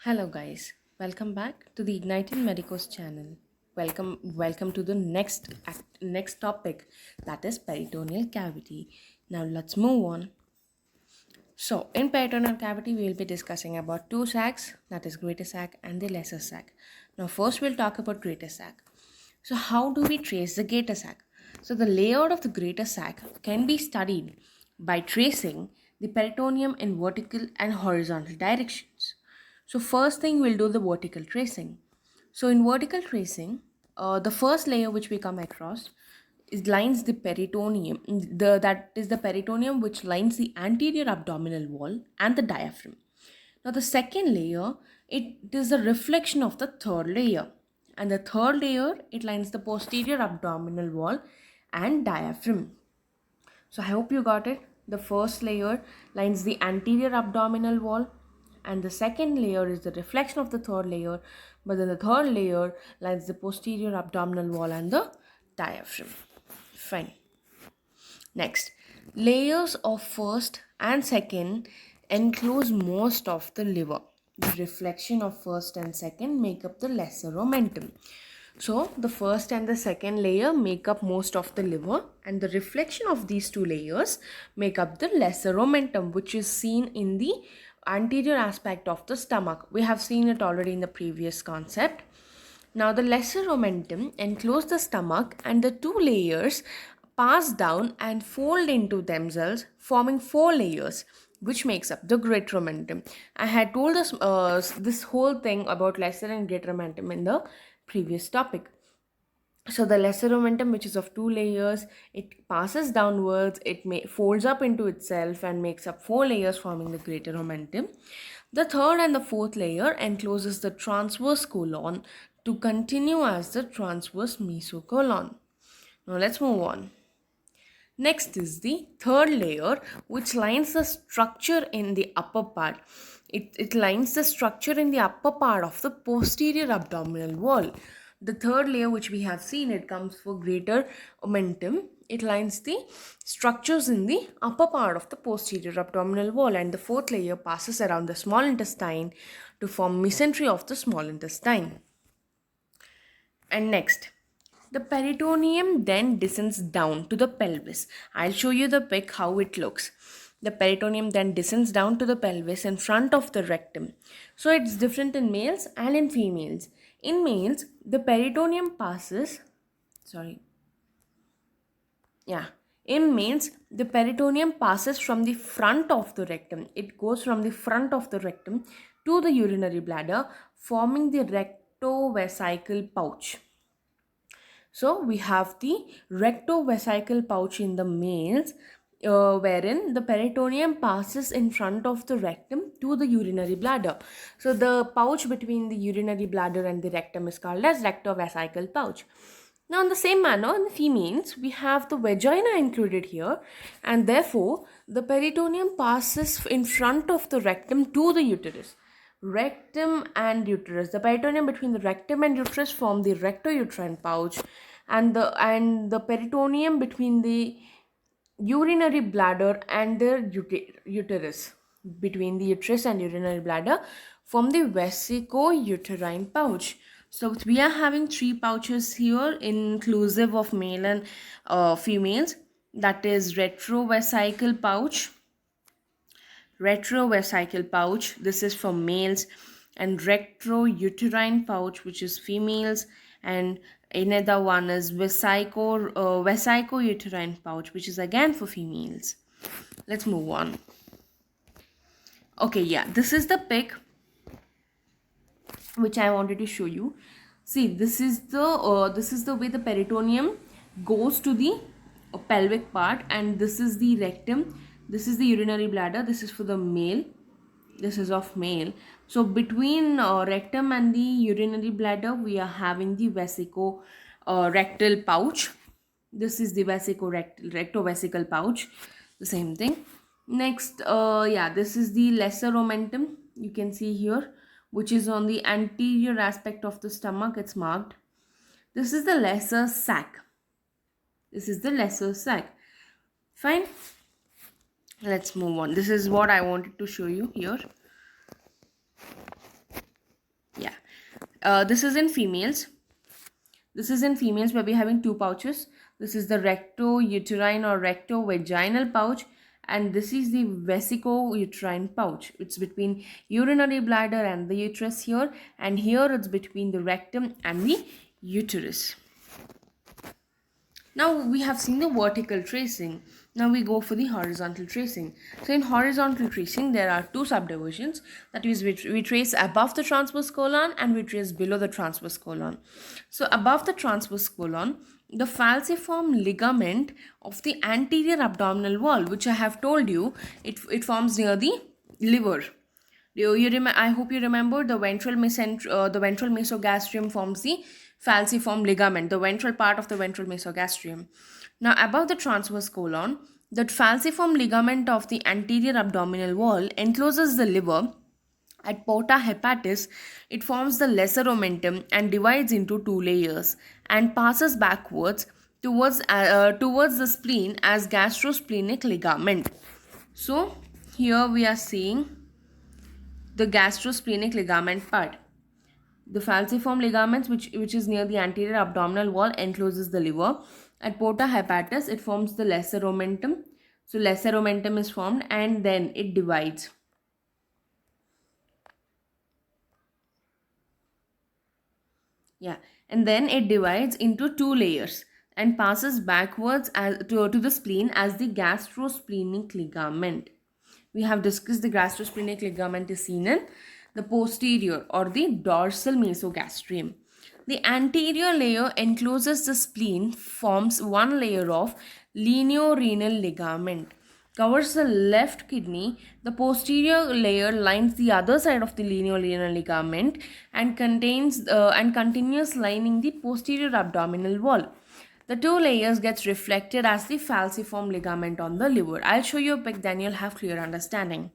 Hello guys, welcome back to the Igniting Medicos channel. Welcome to the next topic, that is peritoneal cavity. Now let's move on. So in peritoneal cavity we will be discussing about two sacs, that is greater sac and the lesser sac. Now first we'll talk about greater sac. So how do we trace the greater sac? So the layout of the greater sac can be studied by tracing the peritoneum in vertical and horizontal directions. So first thing we'll do the vertical tracing. So in vertical tracing, the first layer which we come across is lines the peritoneum. That is the peritoneum which lines the anterior abdominal wall and the diaphragm. Now the second layer, it is a reflection of the third layer. And the third layer, it lines the posterior abdominal wall and diaphragm. So I hope you got it. The first layer lines the anterior abdominal wall, and the second layer is the reflection of the third layer, but then the third layer lines the posterior abdominal wall and the diaphragm. Fine. Next, layers of first and second enclose most of the liver. The reflection of first and second make up the lesser omentum. So the first and the second layer make up most of the liver, and the reflection of these two layers make up the lesser omentum, which is seen in the anterior aspect of the stomach. We have seen it already in the previous concept. Now the lesser omentum enclose the stomach, and the two layers pass down and fold into themselves, forming four layers, which makes up the greater omentum. I had told us this whole thing about lesser and greater omentum in the previous topic. So the lesser omentum, which is of two layers, it passes downwards, folds up into itself and makes up four layers, forming the greater omentum. The third and the fourth layer encloses the transverse colon to continue as the transverse mesocolon. Now let's move on. Next is the third layer, which lines the structure in the upper part. It lines the structure in the upper part of the posterior abdominal wall. The third layer, which we have seen, it comes for greater omentum. It lines the structures in the upper part of the posterior abdominal wall, and the fourth layer passes around the small intestine to form mesentery of the small intestine. And next, the peritoneum then descends down to the pelvis. I'll show you the pic how it looks. The peritoneum then descends down to the pelvis in front of the rectum. So it's different in males and in females. In males, the peritoneum passes, in males, the peritoneum passes from the front of the rectum. It goes from the front of the rectum to the urinary bladder, forming the rectovesical pouch. So we have the rectovesical pouch in the males, wherein the peritoneum passes in front of the rectum to the urinary bladder. So the pouch between the urinary bladder and the rectum is called as rectovesical pouch. Now in the same manner, in the females, we have the vagina included here, and therefore the peritoneum passes in front of the rectum to the uterus. Rectum and uterus. The peritoneum between the rectum and uterus form the rectouterine pouch, and the peritoneum between the urinary bladder and the uterus, between the uterus and urinary bladder, form the vesicouterine pouch. So we are having three pouches here, inclusive of male and females. That is retrovesical pouch, this is for males, and rectouterine pouch, which is females, and another one is vesicouterine pouch, which is again for females. Let's move on. Okay, yeah, this is the pic which I wanted to show you. See, this is the way the peritoneum goes to the pelvic part, and this is the rectum, this is the urinary bladder, this is for the male, this is of male. So between rectum and the urinary bladder, we are having the rectal pouch. This is the rectovesical pouch, the same thing. Next, this is the lesser omentum, you can see here, which is on the anterior aspect of the stomach. It's marked. This is the lesser sac. Fine. Let's move on. This is what I wanted to show you here. This is in females. This is in females where we're having two pouches. This is the recto-uterine or recto-vaginal pouch, and this is the vesico-uterine pouch. It's between urinary bladder and the uterus here, and here it's between the rectum and the uterus. Now we have seen the vertical tracing. Now we go for the horizontal tracing. So in horizontal tracing, there are two subdivisions. That is, we trace above the transverse colon and we trace below the transverse colon. So above the transverse colon, the falciform ligament of the anterior abdominal wall, which I have told you, it forms near the liver. I hope you remember the ventral mesogastrium forms the falciform ligament, the ventral part of the ventral mesogastrium. Now, above the transverse colon, the falciform ligament of the anterior abdominal wall encloses the liver. At porta hepatis, it forms the lesser omentum and divides into two layers and passes backwards towards the spleen as gastrosplenic ligament. So, here we are seeing the gastrosplenic ligament part. The falciform ligaments, which is near the anterior abdominal wall, encloses the liver. At porta hepatis, it forms the lesser omentum. So lesser omentum is formed and then it divides. Yeah, and then it divides into two layers and passes backwards to the spleen as the gastrosplenic ligament. We have discussed the gastrosplenic ligament is seen in the posterior or the dorsal mesogastrium. The anterior layer encloses the spleen, forms one layer of lineorenal ligament, covers the left kidney. The posterior layer lines the other side of the lineorenal ligament and continues lining the posterior abdominal wall. The two layers gets reflected as the falciform ligament on the liver. I'll show you a pic, then you'll have clear understanding.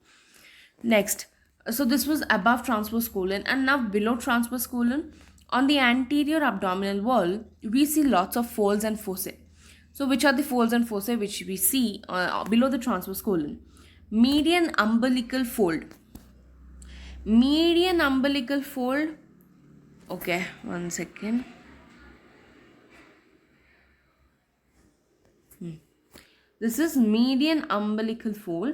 Next, so this was above transverse colon, and now below transverse colon, on the anterior abdominal wall, we see lots of folds and foci. So which are the folds and foci which we see below the transverse colon? Median umbilical fold. Median umbilical fold. Okay, one second. This is median umbilical fold.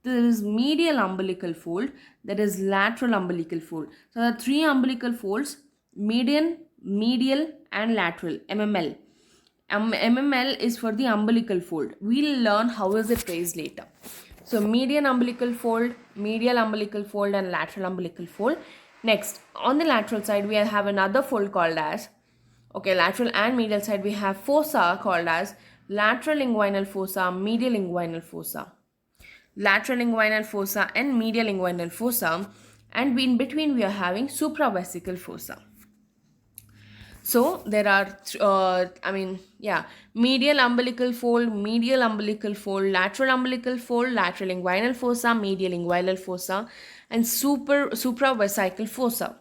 There is medial umbilical fold. There is lateral umbilical fold. So there are three umbilical folds: median, medial, and lateral. MML. MML is for the umbilical fold. We'll learn how is it raised later. So median umbilical fold, medial umbilical fold, and lateral umbilical fold. Next, on the lateral side, we have another fold called as, lateral and medial side, we have fossa called as lateral inguinal fossa, medial inguinal fossa. Lateral inguinal fossa and medial inguinal fossa, and in between we are having supravesical fossa. So there are, medial umbilical fold, lateral umbilical fold, lateral inguinal fossa, medial inguinal fossa, and supravesical fossa.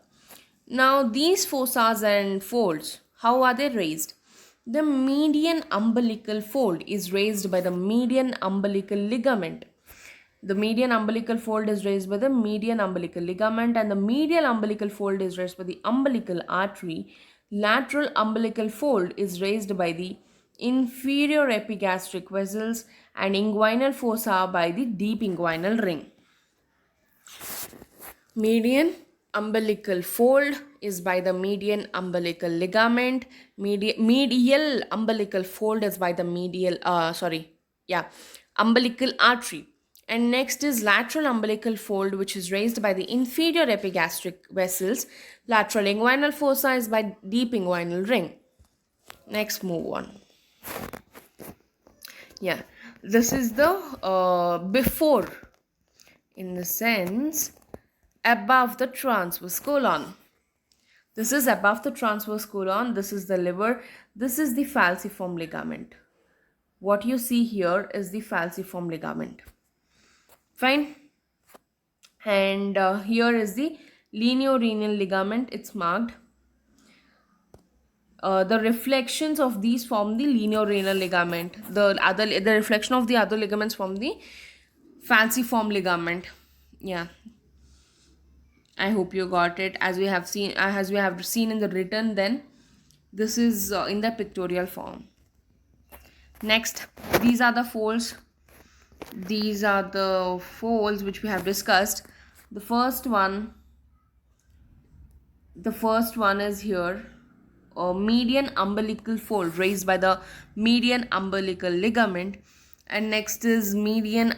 Now these fossas and folds, how are they raised? The median umbilical fold is raised by the median umbilical ligament. The median umbilical fold is raised by the median umbilical ligament, and the medial umbilical fold is raised by the umbilical artery. Lateral umbilical fold is raised by the inferior epigastric vessels, and inguinal fossa by the deep inguinal ring. Median umbilical fold is by the median umbilical ligament. Medial umbilical fold is by the umbilical artery. And next is lateral umbilical fold, which is raised by the inferior epigastric vessels. Lateral inguinal fossa is by deep inguinal ring. Next, move on. Yeah, this is the before, in the sense, above the transverse colon. This is above the transverse colon. This is the liver. This is the falciform ligament. What you see here is the falciform ligament. Fine. And here is the lineorenal ligament. It's marked. The reflections of these form the lineorenal ligament. The reflection of the other ligaments form the falciform ligament. Yeah. I hope you got it. As we have seen in the written, then this is in the pictorial form. Next, these are the folds. These are the folds which we have discussed. The first one, is here. A median umbilical fold raised by the median umbilical ligament, and next is median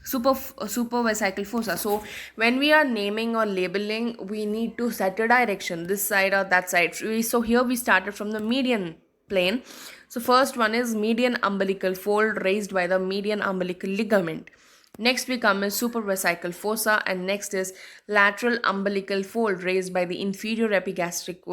supervesical fossa. So when we are naming or labeling, we need to set a direction, this side or that side. So here we started from the median plane. So first one is median umbilical fold raised by the median umbilical ligament. Next we come is supervesical fossa, and next is lateral umbilical fold raised by the inferior epigastric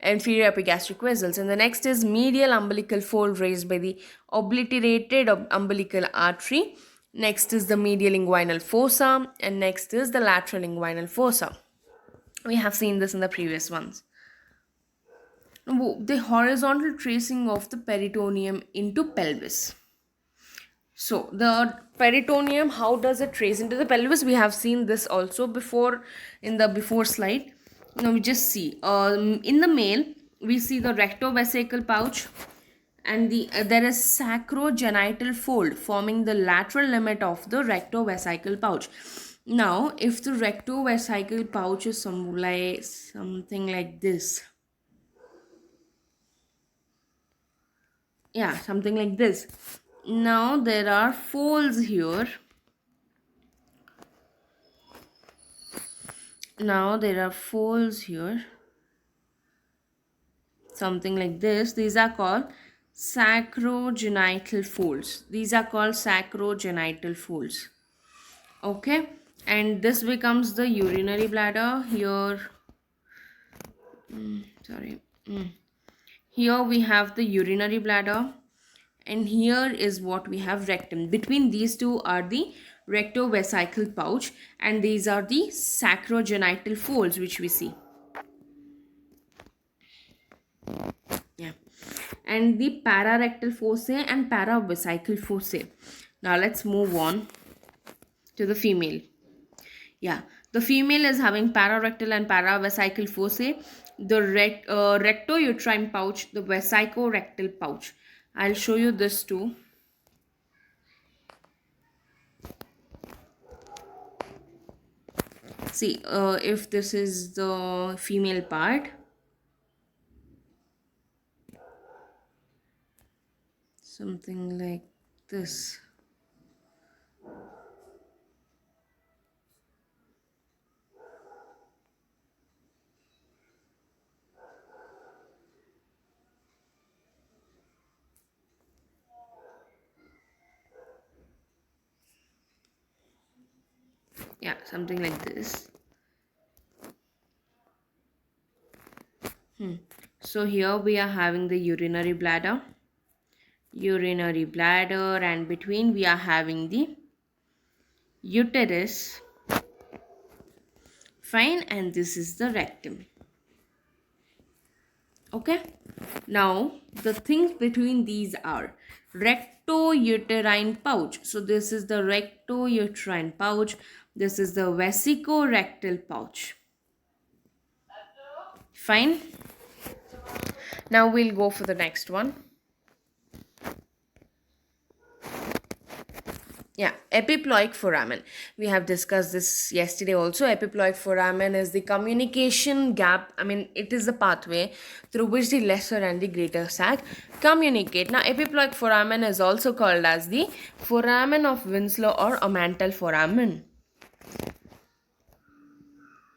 inferior epigastric vessels, and the next is medial umbilical fold raised by the obliterated umbilical artery. Next is the medial inguinal fossa, and next is the lateral inguinal fossa. We have seen this in the previous ones. The horizontal tracing of the peritoneum into pelvis. So the peritoneum, how does it trace into the pelvis? We have seen this also before in the before slide. Now we just see in the male we see the rectovesical pouch, and there is sacrogenital fold forming the lateral limit of the rectovesical pouch. Now if the rectovesical pouch is something like this, yeah, something like this. Now there are folds here. Something like this. These are called sacrogenital folds. Okay, and this becomes the urinary bladder here. Here we have the urinary bladder, and here is what we have rectum. Between these two are the rectovesical pouch, and these are the sacrogenital folds which we see. Yeah, and the pararectal fossae and paravesical fossae. Now let's move on to the female. Yeah, the female is having pararectal and paravesical fossae, the rectouterine pouch, the vesicorectal pouch. I'll show you this too. See, if this is the female part, something like this. Yeah, something like this. So here we are having the urinary bladder, and between we are having the uterus. Fine, and this is the rectum. Okay, now the things between these are rectouterine pouch. So this is the rectouterine pouch. This is the vesicorectal pouch. Fine. Now we'll go for the next one. Yeah, epiploic foramen. We have discussed this yesterday also. Epiploic foramen is the communication gap. It is the pathway through which the lesser and the greater sac communicate. Now, epiploic foramen is also called as the foramen of Winslow or omental foramen.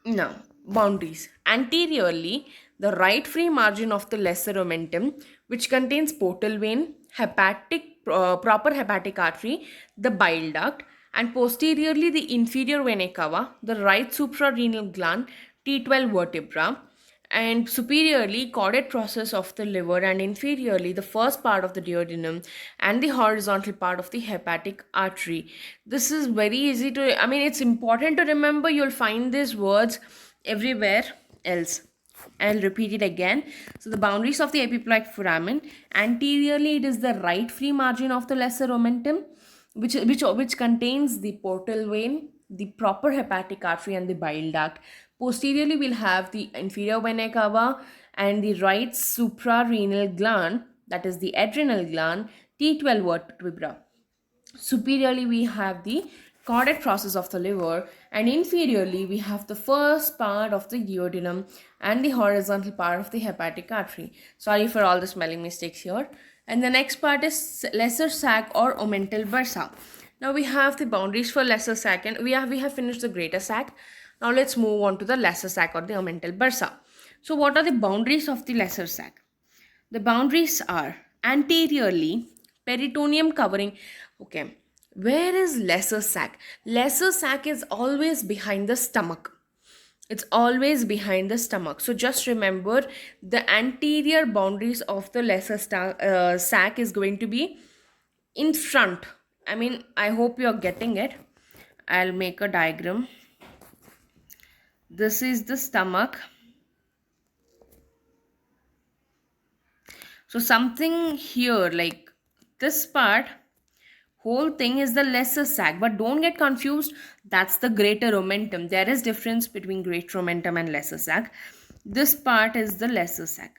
Now, boundaries. Anteriorly, the right free margin of the lesser omentum, which contains portal vein, proper hepatic artery, the bile duct, and posteriorly the inferior vena cava, the right suprarenal gland, T12 vertebra, and superiorly caudate process of the liver, and inferiorly the first part of the duodenum and the horizontal part of the hepatic artery. This is very easy to, it's important to remember. You'll find these words everywhere else. I'll repeat it again. So the boundaries of the epiploic foramen: anteriorly it is the right free margin of the lesser omentum, which contains the portal vein, the proper hepatic artery and the bile duct. Posteriorly, we'll have the inferior vena cava and the right suprarenal gland, that is the adrenal gland, T12 vertebra. Superiorly, we have the caudate process of the liver, and inferiorly, we have the first part of the duodenum and the horizontal part of the hepatic artery. Sorry for all the spelling mistakes here. And the next part is lesser sac or omental bursa. Now we have the boundaries for lesser sac, and we have finished the greater sac. Now let's move on to the lesser sac or the omental bursa. So what are the boundaries of the lesser sac? The boundaries are anteriorly peritoneum covering. Okay, where is lesser sac? Lesser sac is always behind the stomach. It's always behind the stomach. So just remember, the anterior boundaries of the lesser sac is going to be in front. I mean, I hope you're getting it. I'll make a diagram. This is the stomach. So something here like this part, whole thing is the lesser sac, but don't get confused, that's the greater omentum. There is difference between greater omentum and lesser sac. This part is the lesser sac.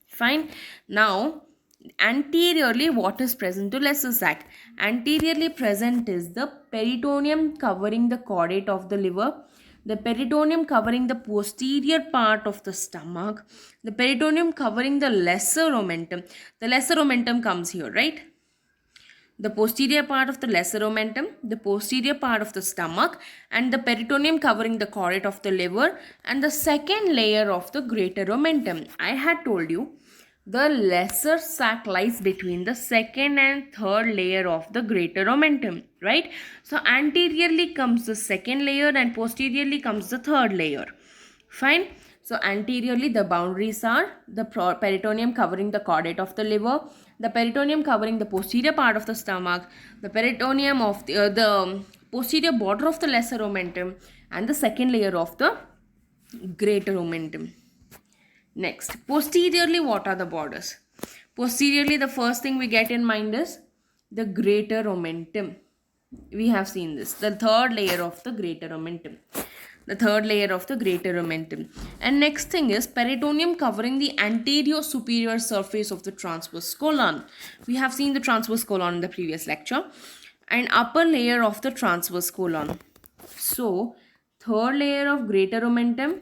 Fine. Now anteriorly, what is present to lesser sac? Anteriorly present is the peritoneum covering the caudate of the liver, the peritoneum covering the posterior part of the stomach, the peritoneum covering the lesser omentum. The lesser omentum comes here, right? The posterior part of the lesser omentum, the posterior part of the stomach, and the peritoneum covering the caudate of the liver, and the second layer of the greater omentum. I had told you the lesser sac lies between the second and third layer of the greater omentum, right? So anteriorly comes the second layer and posteriorly comes the third layer. Fine. So anteriorly, the boundaries are the peritoneum covering the caudate of the liver, the peritoneum covering the posterior part of the stomach, the peritoneum of the posterior border of the lesser omentum, and the second layer of the greater omentum. Next, posteriorly, what are the borders? Posteriorly, the first thing we get in mind is the greater omentum. We have seen this, the third layer of the greater omentum. The third layer of the greater omentum. And next thing is peritoneum covering the anterior superior surface of the transverse colon. We have seen the transverse colon in the previous lecture. And upper layer of the transverse colon. So, third layer of greater omentum,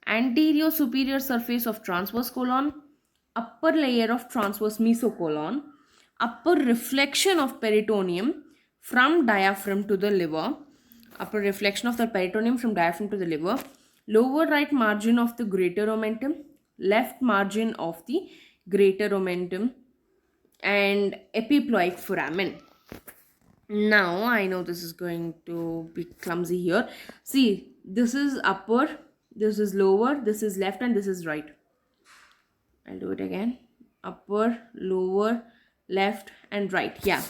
anterior superior surface of transverse colon, upper layer of transverse mesocolon, upper reflection of peritoneum from diaphragm to the liver, upper reflection of the peritoneum from diaphragm to the liver, lower right margin of the greater omentum, left margin of the greater omentum, and epiploic foramen. Now I know this is going to be clumsy here. See, this is upper, this is lower, this is left, and this is right. I'll do it again. Upper, lower, left, and right. Yeah.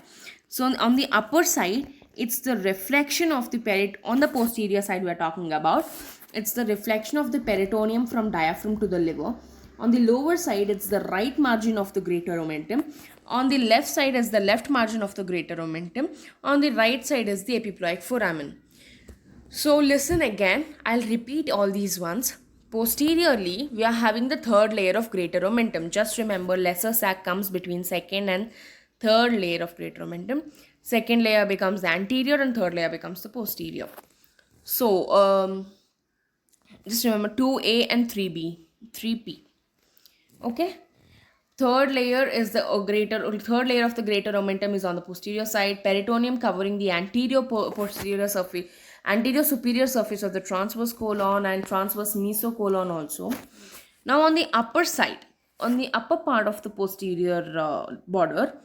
So on the upper side, it's the reflection of the on the posterior side we are talking about. It's the reflection of the peritoneum from diaphragm to the liver. On the lower side, it's the right margin of the greater omentum. On the left side is the left margin of the greater omentum. On the right side is the epiploic foramen. So listen again. I'll repeat all these ones. Posteriorly, we are having the third layer of greater omentum. Just remember, lesser sac comes between second and third layer of greater omentum. Second layer becomes the anterior and third layer becomes the posterior. So, just remember 2A and 3B, 3P. Okay. Third layer is the third layer of the greater omentum is on the posterior side. Peritoneum covering the anterior posterior surface, anterior superior surface of the transverse colon and transverse mesocolon also. Now on the upper side, on the upper part of the posterior border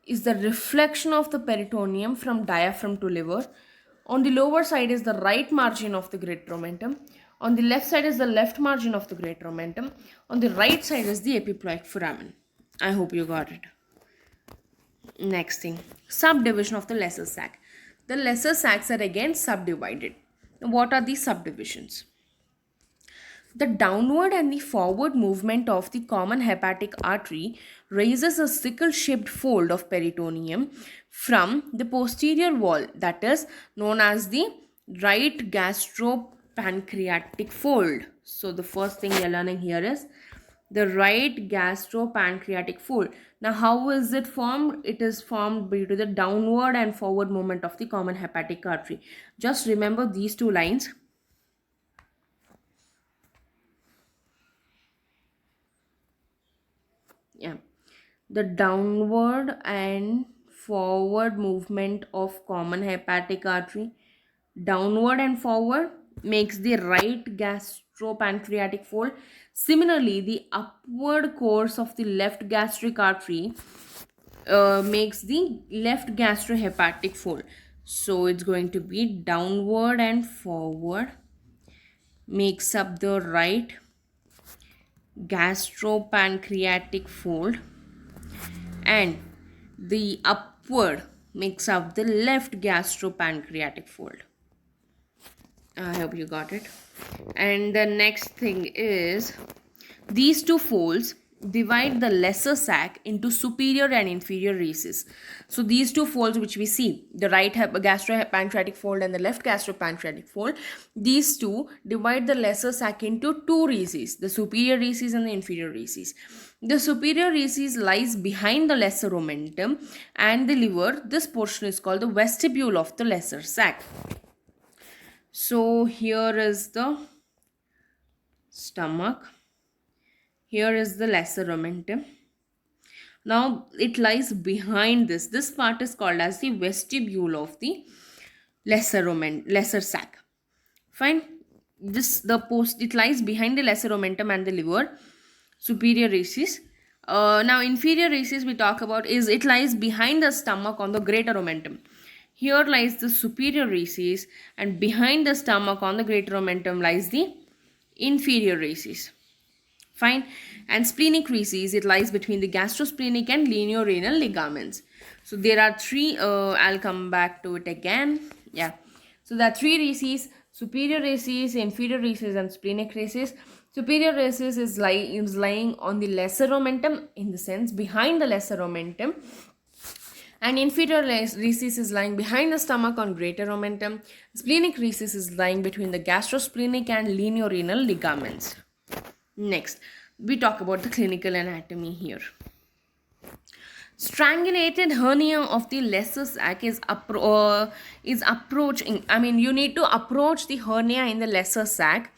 is the reflection of the peritoneum from diaphragm to liver. On the lower side is the right margin of the greater omentum. On the left side is the left margin of the greater omentum. On the right side is the epiploic foramen. I hope you got it. Next thing, subdivision of the lesser sac. The lesser sacs are again subdivided. Now, what are these subdivisions? The downward and the forward movement of the common hepatic artery raises a sickle-shaped fold of peritoneum from the posterior wall, that is known as the right gastropancreatic fold. So the first thing we are learning here is the right gastropancreatic fold. Now, how is it formed? It is formed due to the downward and forward movement of the common hepatic artery. Just remember these two lines. Yeah, the downward and forward movement of common hepatic artery, downward and forward, makes the right gastropancreatic fold. Similarly, the upward course of the left gastric artery makes the left gastrohepatic fold. So it's going to be downward and forward makes up the right gastropancreatic fold, and the upward makes up the left gastropancreatic fold. I hope you got it. And the next thing is, these two folds divide the lesser sac into superior and inferior races. So these two folds which we see, the right gastropancreatic fold and the left gastropancreatic fold, these two divide the lesser sac into two races, the superior races and the inferior races. The superior races lies behind the lesser omentum and the liver. This portion is called the vestibule of the lesser sac. So here is the stomach. Here is the lesser omentum. Now it lies behind this. This part is called as the vestibule of the lesser sac. Fine. It lies behind the lesser omentum and the liver. Superior races. Now inferior races we talk about is it lies behind the stomach on the greater omentum. Here lies the superior races, and behind the stomach on the greater omentum lies the inferior races. Fine. And splenic races, it lies between the gastrosplenic and lineorenal ligaments. So there are three, I'll come back to it again. Yeah. So there are three races: superior races, inferior races, and splenic races. Superior races is lying on the lesser omentum, in the sense behind the lesser omentum, and inferior races is lying behind the stomach on greater omentum. Splenic races is lying between the gastrosplenic and lineorenal ligaments. Next, we talk about the clinical anatomy here. Strangulated hernia of the lesser sac is approaching. You need to approach the hernia in the lesser sac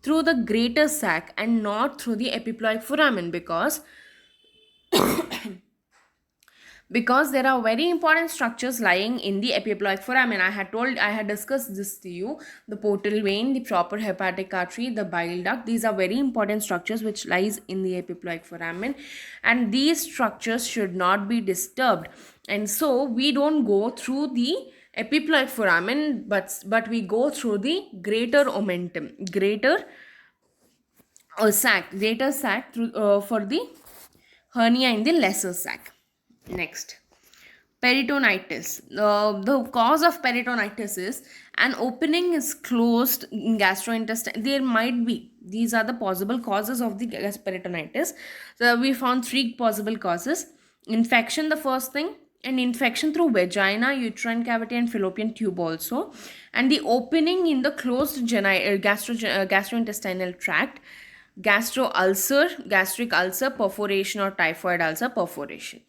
through the greater sac and not through the epiploic foramen, because there are very important structures lying in the epiploic foramen. I had discussed this to you: the portal vein, the proper hepatic artery, the bile duct. These are very important structures which lies in the epiploic foramen, and these structures should not be disturbed. And so we don't go through the epiploic foramen, but we go through the greater omentum, greater sac through, for the hernia in the lesser sac. Next, peritonitis. The cause of peritonitis is an opening is closed in gastrointestine. There might be, these are the possible causes of the peritonitis. So we found three possible causes: infection, the first thing, and infection through vagina, uterine cavity, and fallopian tube also, and the opening in the closed gastrointestinal tract, gastric ulcer, perforation, or typhoid ulcer, perforation.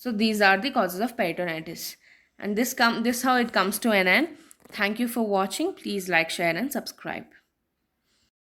So these are the causes of peritonitis, and this how it comes to an end. Thank you for watching. Please like, share, and subscribe.